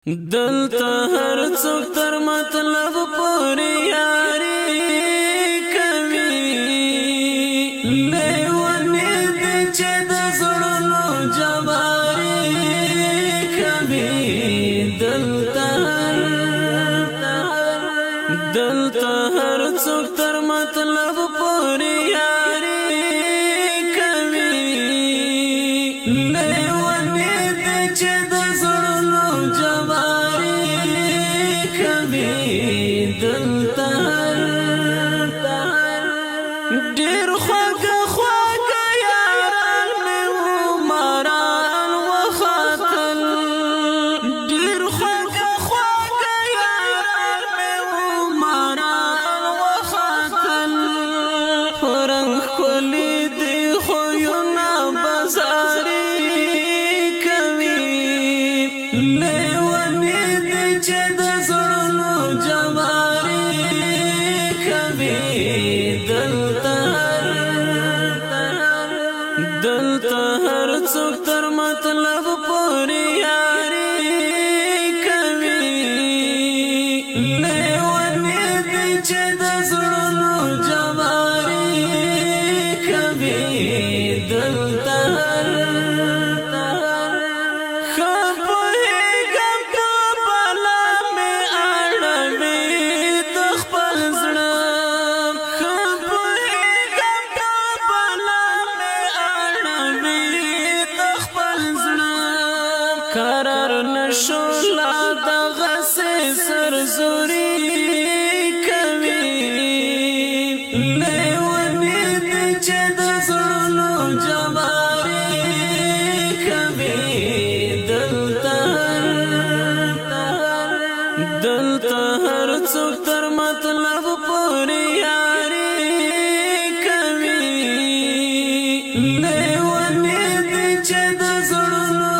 دلته هر څوک تر مطلب پورې یاري کوي لیونی دي چې د زړونو جواري کوي دلته هر څوک تر مطلب پورې یاري کوي لیونی دي چې د زړونو دلته ډېر خوږه یاران مې وماران وختل ډېر خوږه یاران مې وماران وختل رنګ ښکلي دي خویونه بازاري کوي لیوني دي چې د زړونو جواري کوي دلته هر څوک تر مطلب پورې یاري کوي لیوني دي چې د زړونو جواري کوي دلته قرار نشو لا دغه سرزوري کوي لیونی دي چې د زړونو جواري کوي دلته هر څوک تر مطلب پورې یاري کوي لیونی دي چې د زړونو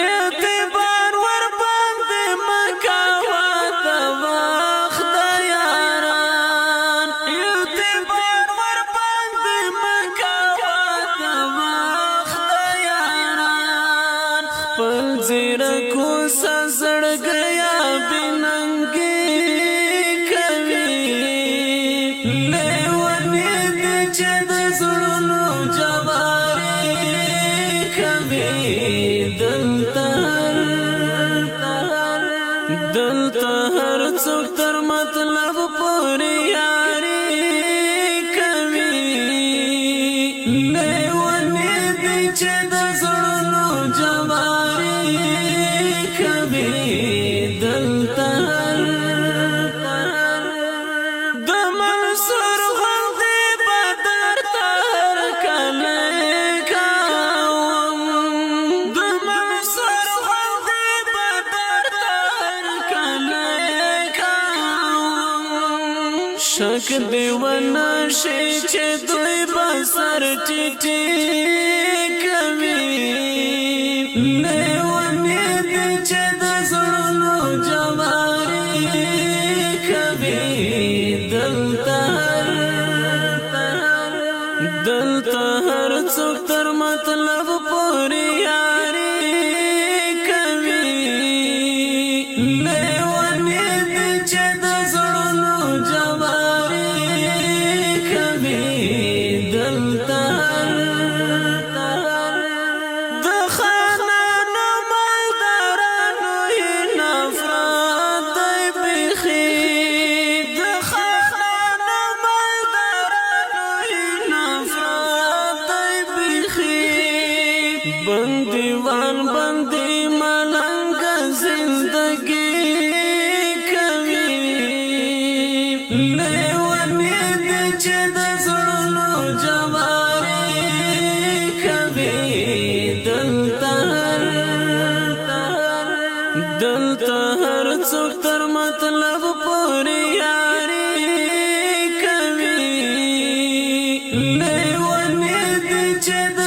اعتبار ور باندې مکاوه د وخت د یاران اعتبار ور باندې مکاوه د وخت د یاران خپل زیرکو سزړګیا بننګي کوي لیونی دي چې د زړونو جواري کوي دلته هر څوک تر مطلب پورې یاري کوي لیونی دي چې د زړونو جواري کوي دلته د منصور غوندې بدر تر کله شک دی ونشي چې دوی بسر ټیټي کوي لیونی دي چې د زړونو جواري کوي دلته هر څوک تر مطلب پورې یاري کوي لیونی دي چې د زړونو د خانانو مالدارانو یې نفرت دی بیخي د خانانو مالدارانو یې نفرت دی بیخي بندیوان بندي ملنګ زندگی کوي لیونی دي چې د زړونو جواري کوي دلته هر څوک تر مطلب پورې یاري کوي لیونی دي چې د